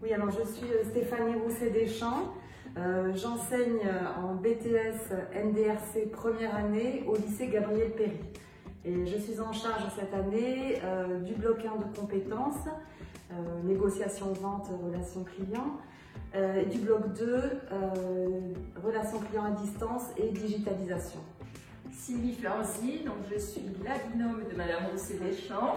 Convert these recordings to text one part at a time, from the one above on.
Oui, alors je suis Stéphanie Rousset-Deschamps. J'enseigne en BTS NDRC première année au lycée Gabriel Péri. Et je suis en charge cette année du bloc 1 de compétences, négociation, vente, relations clients, et du bloc 2, relations clients à distance et digitalisation. Sylvie Flanzy, donc je suis la binôme de Madame Rousset-Deschamps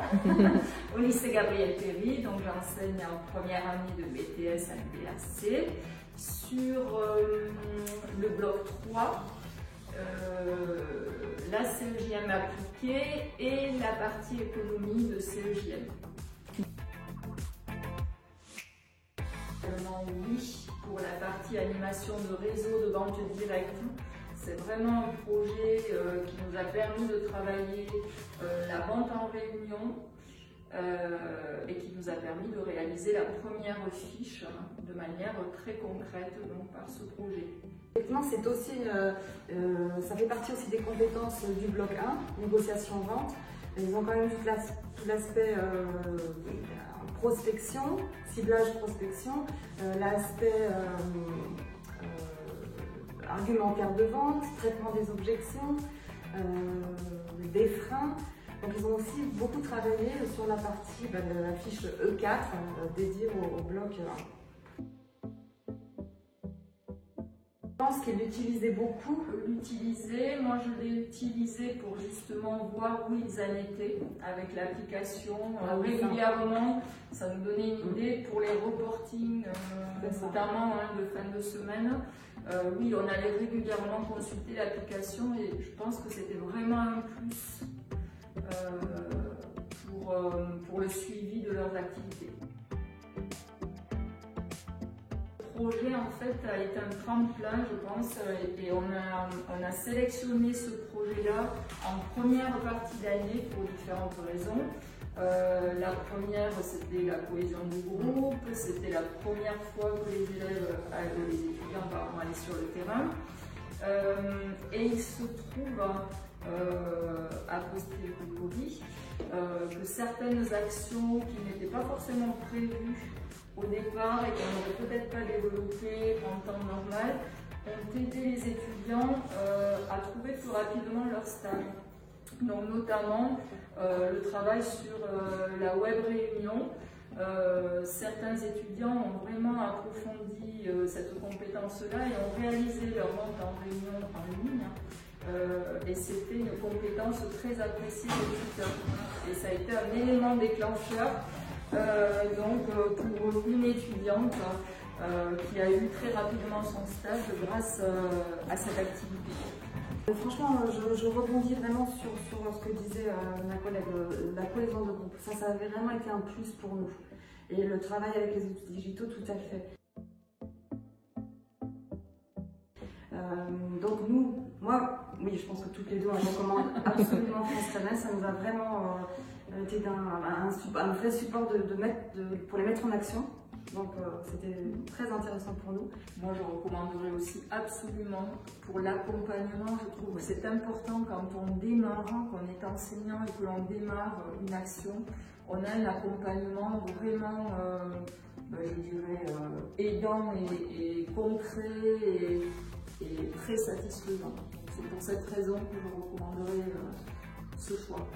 au lycée Gabriel Péri, donc j'enseigne en première année de BTS NDRC sur le bloc 3, la CEJM appliquée et la partie économie de CEJM. Oui, pour la partie animation de réseau de vente directe. C'est vraiment un projet qui nous a permis de travailler la vente en réunion et qui nous a permis de réaliser la première fiche de manière très concrète donc, par ce projet. Effectivement, c'est aussi, ça fait partie aussi des compétences du bloc 1, négociation-vente. Ils ont quand même tout l'aspect prospection, ciblage prospection, l'aspect argumentaire de vente, traitement des objections, des freins. Donc ils ont aussi beaucoup travaillé sur la partie de la fiche E4 dédiée au bloc 1. Je pense qu'ils l'utilisaient beaucoup. Moi je l'ai utilisé pour justement voir où ils en étaient avec l'application. Régulièrement, ça nous donnait une idée pour les reportings, notamment de fin de semaine. Oui, on allait régulièrement consulter l'application et je pense que c'était vraiment un plus pour le suivi de leurs activités. Le projet en fait a été un tremplin, je pense, et on a sélectionné ce projet-là en première partie d'année pour différentes raisons. La première, c'était la cohésion du groupe, c'était la première fois que les étudiants allaient sur le terrain. Et il se trouve, à posteriori, que certaines actions qui n'étaient pas forcément prévues au départ et qu'on n'aurait peut-être pas développées en temps normal, ont aidé les étudiants à trouver plus rapidement leur stage. Donc notamment le travail sur la web réunion. Certains étudiants ont vraiment approfondi cette compétence-là et ont réalisé leur vente en réunion en ligne. Et c'était une compétence très appréciée des tuteurs. Et ça a été un élément déclencheur pour une étudiante qui a eu très rapidement son stage grâce à cette activité. Franchement, je rebondis vraiment sur ce que disait ma collègue, la cohésion de groupe. Ça avait vraiment été un plus pour nous. Et le travail avec les outils digitaux, tout à fait. Donc oui, je pense que toutes les deux, on recommande absolument France Talent. Ça nous a vraiment été un vrai support pour les mettre en action. Donc c'était très intéressant pour nous. Moi je recommanderais aussi absolument pour l'accompagnement. Je trouve que c'est important quand on démarre, qu'on est enseignant et que l'on démarre une action, on a un accompagnement vraiment, je dirais, aidant et concret et très satisfaisant. C'est pour cette raison que je recommanderais ce choix.